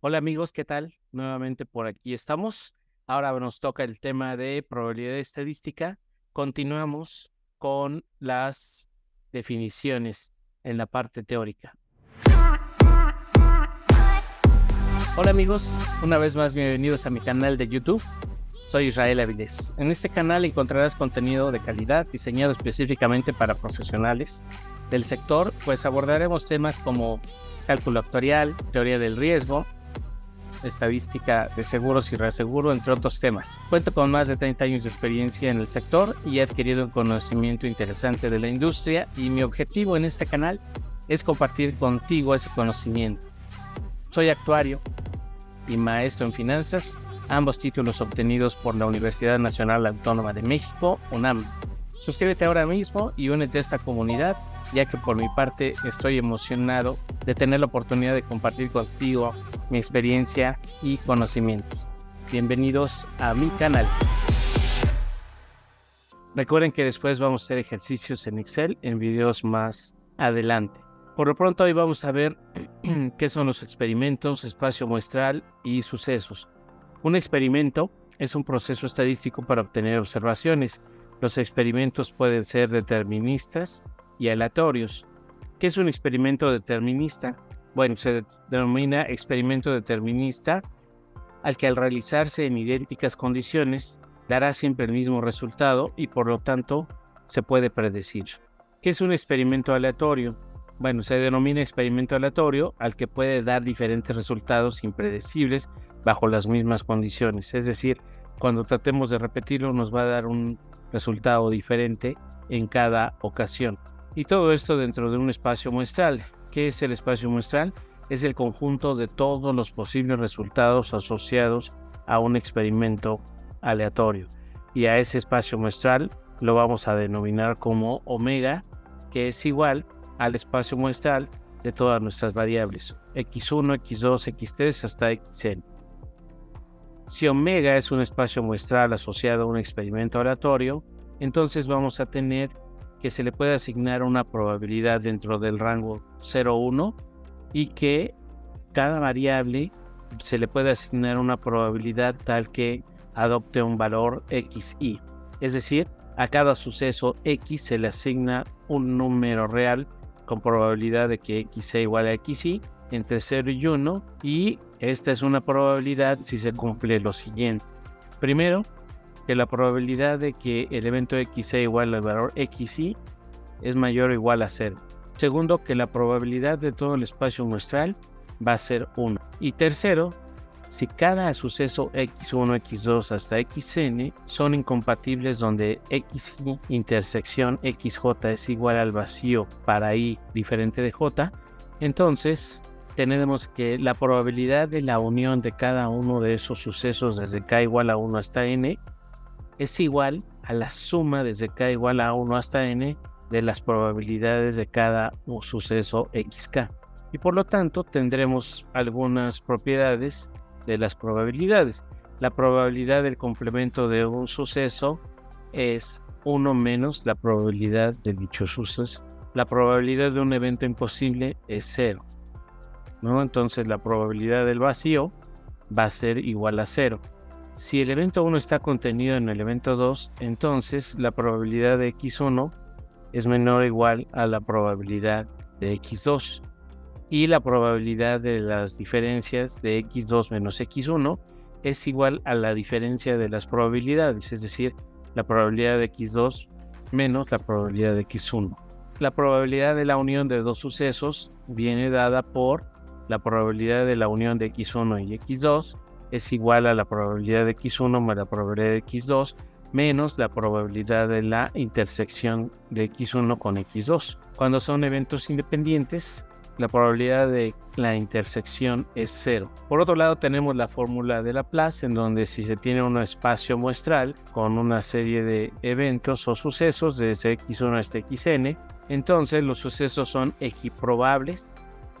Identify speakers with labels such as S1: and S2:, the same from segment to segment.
S1: Hola amigos, ¿qué tal? Nuevamente por aquí estamos. Ahora nos toca el tema de probabilidad estadística. Continuamos con las definiciones en la parte teórica. Hola amigos, una vez más bienvenidos a mi canal de YouTube. Soy Israel Avilés. En este canal encontrarás contenido de calidad diseñado específicamente para profesionales del sector, pues abordaremos temas como cálculo actuarial, teoría del riesgo, estadística de seguros y reaseguro, entre otros temas. Cuento con más de 30 años de experiencia en el sector y he adquirido un conocimiento interesante de la industria, y mi objetivo en este canal es compartir contigo ese conocimiento. Soy actuario y maestro en finanzas, ambos títulos obtenidos por la Universidad Nacional Autónoma de México, UNAM. Suscríbete ahora mismo y únete a esta comunidad, ya que por mi parte estoy emocionado de tener la oportunidad de compartir contigo mi experiencia y conocimiento. Bienvenidos a mi canal. Recuerden que después vamos a hacer ejercicios en Excel en videos más adelante. Por lo pronto hoy vamos a ver qué son los experimentos, espacio muestral y sucesos. Un experimento es un proceso estadístico para obtener observaciones. Los experimentos pueden ser deterministas y aleatorios. ¿Qué es un experimento determinista? Bueno, se denomina experimento determinista al que al realizarse en idénticas condiciones dará siempre el mismo resultado y por lo tanto se puede predecir. ¿Qué es un experimento aleatorio? Bueno, se denomina experimento aleatorio al que puede dar diferentes resultados impredecibles bajo las mismas condiciones. Es decir, cuando tratemos de repetirlo nos va a dar un resultado diferente en cada ocasión. Y todo esto dentro de un espacio muestral. ¿Qué es el espacio muestral? Es el conjunto de todos los posibles resultados asociados a un experimento aleatorio. Y a ese espacio muestral lo vamos a denominar como omega, que es igual al espacio muestral de todas nuestras variables, x1, x2, x3 hasta xn. Si omega es un espacio muestral asociado a un experimento aleatorio, entonces vamos a tener que se le puede asignar una probabilidad dentro del rango 0,1 y que cada variable se le puede asignar una probabilidad tal que adopte un valor xy. Es decir, a cada suceso x se le asigna un número real con probabilidad de que x sea igual a xy entre 0 y 1, y esta es una probabilidad si se cumple lo siguiente. Primero, que la probabilidad de que el evento x sea igual al valor xy es mayor o igual a 0. Segundo, que la probabilidad de todo el espacio muestral va a ser 1. Y tercero, si cada suceso x1, x2 hasta xn son incompatibles donde xy intersección xj es igual al vacío para y diferente de j, entonces tenemos que la probabilidad de la unión de cada uno de esos sucesos desde k igual a 1 hasta n es igual a la suma desde k igual a 1 hasta n de las probabilidades de cada suceso xk. Y por lo tanto tendremos algunas propiedades de las probabilidades. La probabilidad del complemento de un suceso es 1 menos la probabilidad de dicho suceso. La probabilidad de un evento imposible es 0, ¿no? Entonces la probabilidad del vacío va a ser igual a 0. Si el evento 1 está contenido en el evento 2, entonces la probabilidad de x1 es menor o igual a la probabilidad de x2. Y la probabilidad de las diferencias de x2 menos x1 es igual a la diferencia de las probabilidades, es decir, la probabilidad de x2 menos la probabilidad de x1. La probabilidad de la unión de dos sucesos viene dada por la probabilidad de la unión de x1 y x2 es igual a la probabilidad de x1 más la probabilidad de x2 menos la probabilidad de la intersección de x1 con x2. Cuando son eventos independientes, la probabilidad de la intersección es 0. Por otro lado, tenemos la fórmula de Laplace, en donde si se tiene un espacio muestral con una serie de eventos o sucesos desde x1 hasta xn, entonces los sucesos son equiprobables,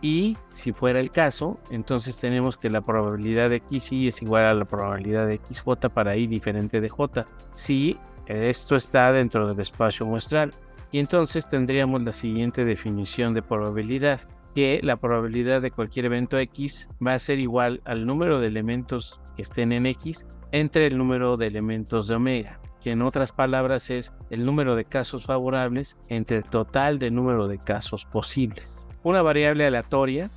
S1: y si fuera el caso, entonces tenemos que la probabilidad de xy es igual a la probabilidad de xj para y diferente de j, si esto está dentro del espacio muestral. Y entonces tendríamos la siguiente definición de probabilidad. que la probabilidad de cualquier evento X va a ser igual al número de elementos que estén en X entre el número de elementos de omega, que en otras palabras es el número de casos favorables entre el total de número de casos posibles. Una variable aleatoria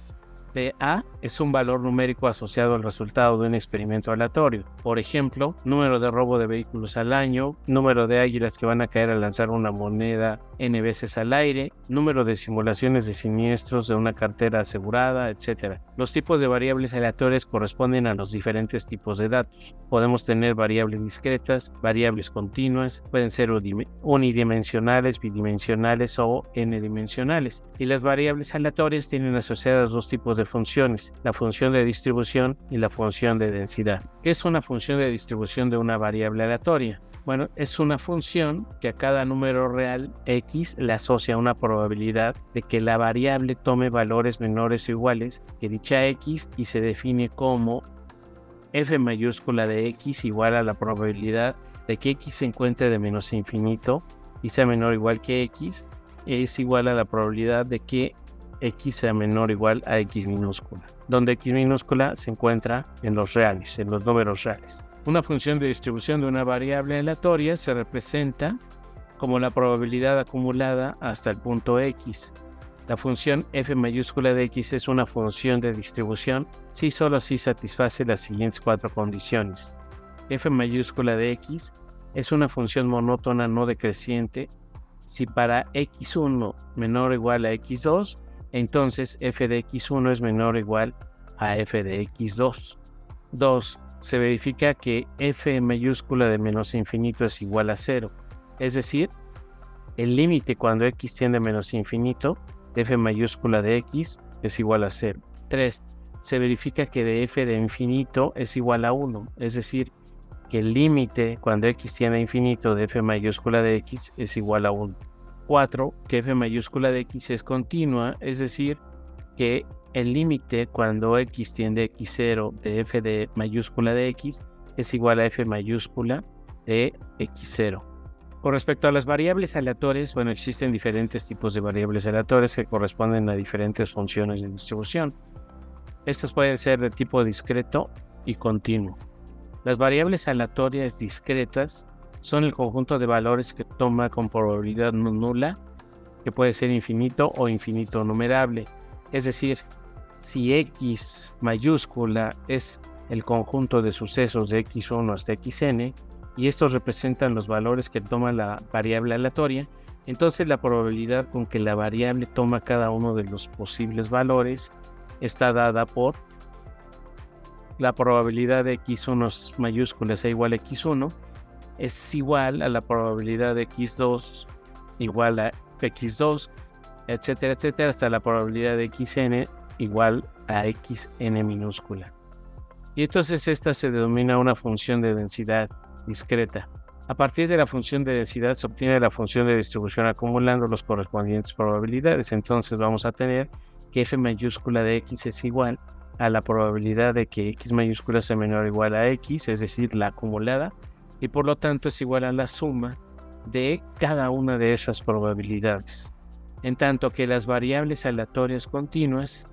S1: de A es un valor numérico asociado al resultado de un experimento aleatorio. Por ejemplo, número de robo de vehículos al año, número de águilas que van a caer al lanzar una moneda n veces al aire, número de simulaciones de siniestros de una cartera asegurada, etc. Los tipos de variables aleatorias corresponden a los diferentes tipos de datos. Podemos tener variables discretas, variables continuas, pueden ser unidimensionales, bidimensionales o n-dimensionales. Y las variables aleatorias tienen asociadas dos tipos de funciones, la función de distribución y la función de densidad. ¿Qué es una función de distribución de una variable aleatoria? Bueno, es una función que a cada número real X le asocia una probabilidad de que la variable tome valores menores o iguales que dicha X y se define como f mayúscula de X igual a la probabilidad de que X se encuentre de menos infinito y sea menor o igual que X es igual a la probabilidad de que X sea menor o igual a X minúscula, donde X minúscula se encuentra en los reales, en los números reales. Una función de distribución de una variable aleatoria se representa como la probabilidad acumulada hasta el punto X. La función f mayúscula de X es una función de distribución si solo si satisface las siguientes cuatro condiciones. F mayúscula de X es una función monótona no decreciente si para X1 menor o igual a X2, entonces f de X1 es menor o igual a f de X2. 2. Se verifica que f mayúscula de menos infinito es igual a 0. Es decir, el límite cuando X tiende a menos infinito, f mayúscula de X es igual a 0. 3. Se verifica que de f de infinito es igual a 1. Es decir, que el límite cuando X tiende a infinito de f mayúscula de X es igual a 1. 4. Que f mayúscula de X es continua, es decir, que el límite cuando X tiende a X0 de f de mayúscula de X es igual a f mayúscula de X0. Con respecto a las variables aleatorias, bueno, existen diferentes tipos de variables aleatorias que corresponden a diferentes funciones de distribución. Estas pueden ser de tipo discreto y continuo. Las variables aleatorias discretas son el conjunto de valores que toma con probabilidad nula, que puede ser infinito o infinito numerable. Es decir, si X mayúscula es el conjunto de sucesos de X1 hasta Xn, y estos representan los valores que toma la variable aleatoria, entonces la probabilidad con que la variable toma cada uno de los posibles valores está dada por la probabilidad de X1 mayúscula sea igual a X1, es igual a la probabilidad de X2 igual a X2, etcétera, etcétera, hasta la probabilidad de Xn igual a Xn minúscula. Y entonces esta se denomina una función de densidad discreta. A partir de la función de densidad se obtiene la función de distribución acumulando los correspondientes probabilidades. Entonces vamos a tener que f mayúscula de X es igual a la probabilidad de que X mayúscula sea menor o igual a X, es decir, la acumulada, y por lo tanto es igual a la suma de cada una de esas probabilidades. En tanto que las variables aleatorias continuas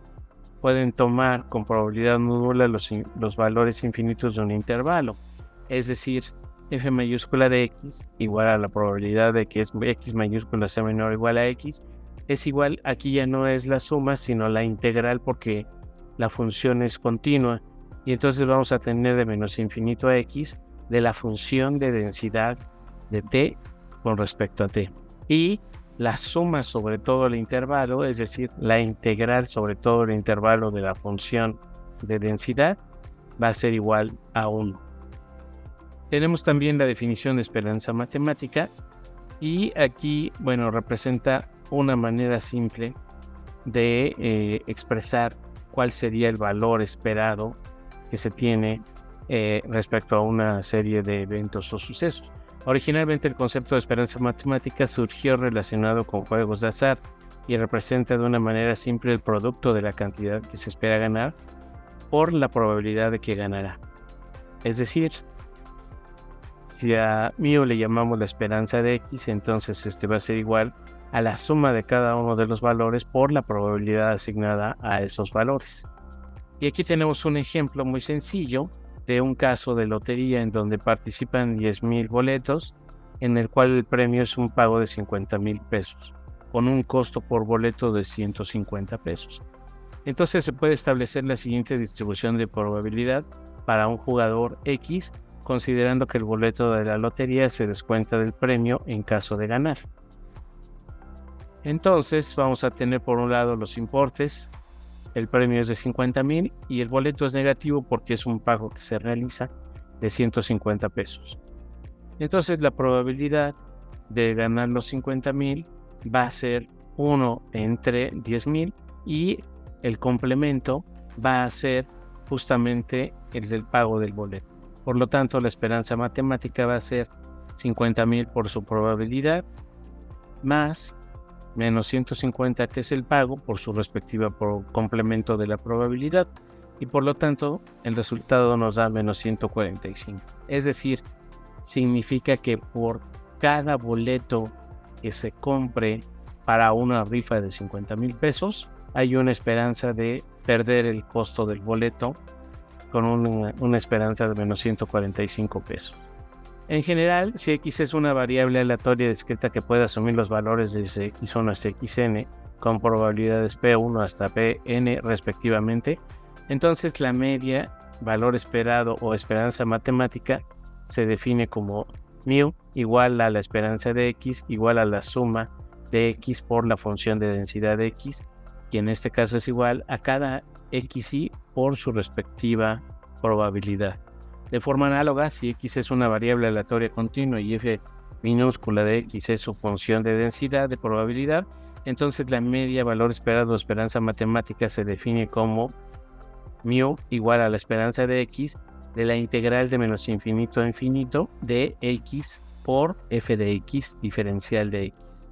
S1: pueden tomar con probabilidad nula los valores infinitos de un intervalo, es decir, f mayúscula de X igual a la probabilidad de que X mayúscula sea menor o igual a X, es igual, aquí ya no es la suma sino la integral porque la función es continua, y entonces vamos a tener de menos infinito a X de la función de densidad de t con respecto a t. Y la suma sobre todo el intervalo, es decir, la integral sobre todo el intervalo de la función de densidad, va a ser igual a 1. Tenemos también la definición de esperanza matemática, y aquí, bueno, representa una manera simple de expresar cuál sería el valor esperado que se tiene respecto a una serie de eventos o sucesos. Originalmente el concepto de esperanza matemática surgió relacionado con juegos de azar y representa de una manera simple el producto de la cantidad que se espera ganar por la probabilidad de que ganará. Es decir, si a mío le llamamos la esperanza de X, entonces va a ser igual a la suma de cada uno de los valores por la probabilidad asignada a esos valores. Y aquí tenemos un ejemplo muy sencillo de un caso de lotería en donde participan 10,000 boletos, en el cual el premio es un pago de 50,000 pesos, con un costo por boleto de 150 pesos. Entonces se puede establecer la siguiente distribución de probabilidad para un jugador X, considerando que el boleto de la lotería se descuenta del premio en caso de ganar. Entonces vamos a tener por un lado los importes. El premio es de 50,000 y el boleto es negativo porque es un pago que se realiza de 150 pesos. Entonces la probabilidad de ganar los 50,000 va a ser 1 entre 10,000 y el complemento va a ser justamente el del pago del boleto. Por lo tanto, la esperanza matemática va a ser 50,000 por su probabilidad más menos 150, que es el pago por su respectiva complemento de la probabilidad, y por lo tanto el resultado nos da menos 145. Es decir, significa que por cada boleto que se compre para una rifa de 50,000 pesos, hay una esperanza de perder el costo del boleto con una esperanza de menos 145 pesos. En general, si X es una variable aleatoria discreta que puede asumir los valores desde X1 hasta Xn con probabilidades P1 hasta Pn respectivamente, entonces la media, valor esperado o esperanza matemática, se define como μ igual a la esperanza de X igual a la suma de X por la función de densidad de X, que en este caso es igual a cada XY por su respectiva probabilidad. De forma análoga, si X es una variable aleatoria continua y f minúscula de X es su función de densidad de probabilidad, entonces la media, valor esperado o esperanza matemática se define como μ igual a la esperanza de X de la integral de menos infinito a infinito de X por f de X diferencial de X.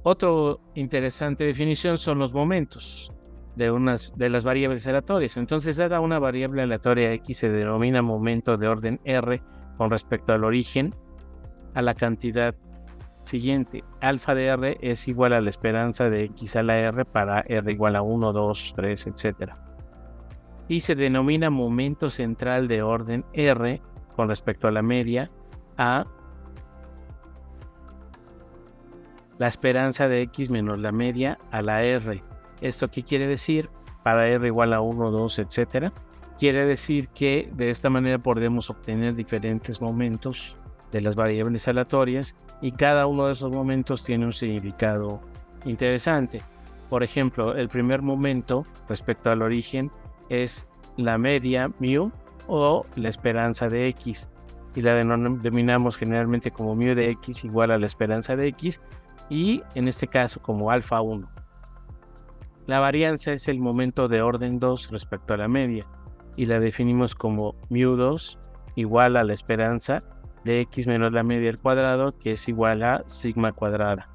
S1: Otra interesante definición son los momentos de las variables aleatorias. Entonces, dada una variable aleatoria X se denomina momento de orden R con respecto al origen a la cantidad siguiente. Alfa de R es igual a la esperanza de X a la R para R igual a 1, 2, 3, etc. Y se denomina momento central de orden R con respecto a la media a la esperanza de X menos la media a la R. ¿Esto qué quiere decir? Para R igual a 1, 2, etc. Quiere decir que de esta manera podemos obtener diferentes momentos de las variables aleatorias y cada uno de esos momentos tiene un significado interesante. Por ejemplo, el primer momento respecto al origen es la media μ o la esperanza de X y la denominamos generalmente como μ de X igual a la esperanza de X y en este caso como alfa 1. La varianza es el momento de orden 2 respecto a la media y la definimos como μ2 igual a la esperanza de X menos la media al cuadrado, que es igual a sigma cuadrada.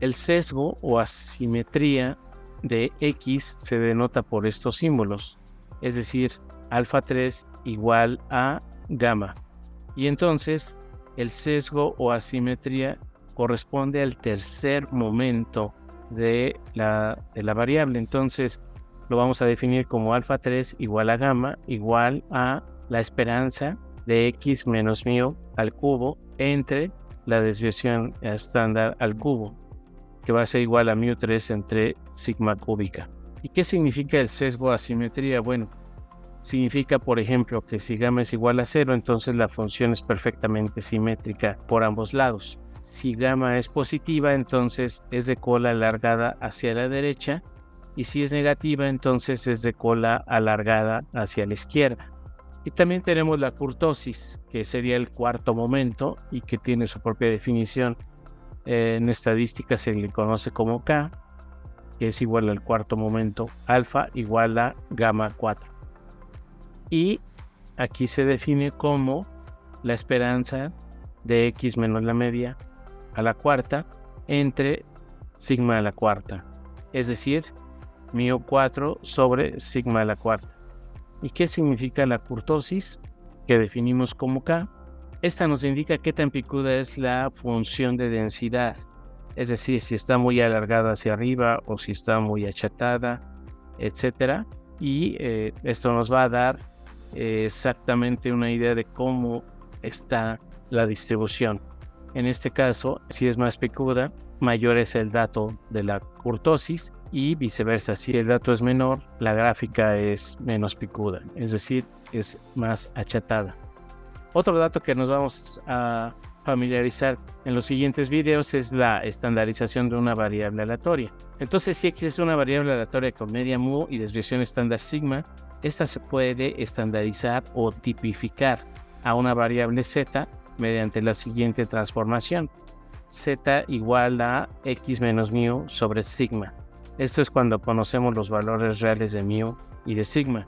S1: El sesgo o asimetría de X se denota por estos símbolos, es decir, alfa 3 igual a gamma. Y entonces el sesgo o asimetría corresponde al tercer momento de la variable. Entonces lo vamos a definir como alfa 3 igual a gamma igual a la esperanza de X menos μ al cubo entre la desviación estándar al cubo, que va a ser igual a μ3 entre sigma cúbica. ¿Y qué significa el sesgo asimetría? Bueno, significa, por ejemplo, que si gamma es igual a 0, entonces la función es perfectamente simétrica por ambos lados. Si gamma es positiva, entonces es de cola alargada hacia la derecha, y si es negativa, entonces es de cola alargada hacia la izquierda. Y también tenemos la kurtosis, que sería el cuarto momento y que tiene su propia definición. En estadística se le conoce como K, que es igual al cuarto momento alfa igual a gamma 4. Y aquí se define como la esperanza de X menos la media a la cuarta entre sigma a la cuarta, es decir, μ4 sobre sigma a la cuarta. ¿Y qué significa la kurtosis? Que definimos como K. Esta nos indica qué tan picuda es la función de densidad. es decir, si está muy alargada hacia arriba o si está muy achatada, etcétera. Y esto nos va a dar exactamente una idea de cómo está la distribución. En este caso, si es más picuda, mayor es el dato de la kurtosis, y viceversa. Si el dato es menor, la gráfica es menos picuda, es decir, es más achatada. Otro dato que nos vamos a familiarizar en los siguientes videos es la estandarización de una variable aleatoria. Entonces, si X es una variable aleatoria con media mu y desviación estándar sigma, esta se puede estandarizar o tipificar a una variable z mediante la siguiente transformación: z igual a x menos mu sobre sigma. Esto es cuando conocemos los valores reales de mu y de sigma.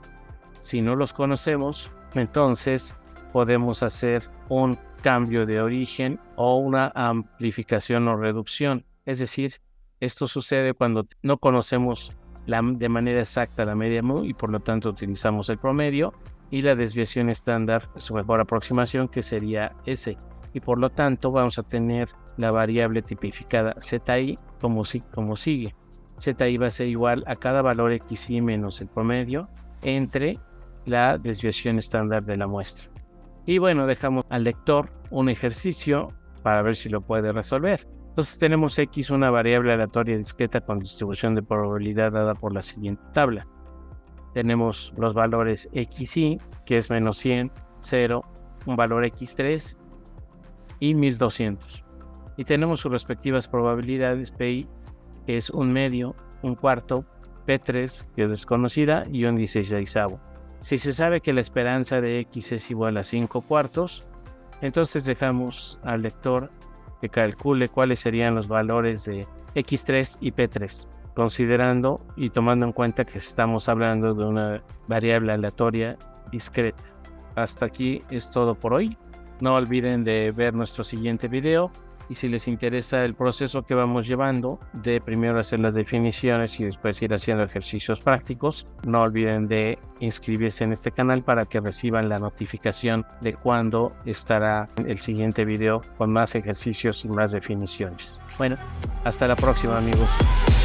S1: Si no los conocemos, entonces podemos hacer un cambio de origen o una amplificación o reducción. Es decir, esto sucede cuando no conocemos de manera exacta la media mu y por lo tanto utilizamos el promedio y la desviación estándar, su mejor aproximación, que sería S. Y por lo tanto vamos a tener la variable tipificada zi como sigue. Zi va a ser igual a cada valor xi menos el promedio entre la desviación estándar de la muestra. Y bueno, dejamos al lector un ejercicio para ver si lo puede resolver. Entonces tenemos x, una variable aleatoria discreta con distribución de probabilidad dada por la siguiente tabla. Tenemos los valores xi, que es menos 100, 0, un valor x3 y 1200. Y tenemos sus respectivas probabilidades: pi, que es un medio, un cuarto, p3, que es desconocida, y un 16avo. Si se sabe que la esperanza de x es igual a 5 cuartos, entonces dejamos al lector que calcule cuáles serían los valores de x3 y p3, considerando y tomando en cuenta que estamos hablando de una variable aleatoria discreta. Hasta aquí es todo por hoy. No olviden de ver nuestro siguiente video, y si les interesa el proceso que vamos llevando de primero hacer las definiciones y después ir haciendo ejercicios prácticos, no olviden de inscribirse en este canal para que reciban la notificación de cuando estará el siguiente video con más ejercicios y más definiciones. Bueno, hasta la próxima, amigos.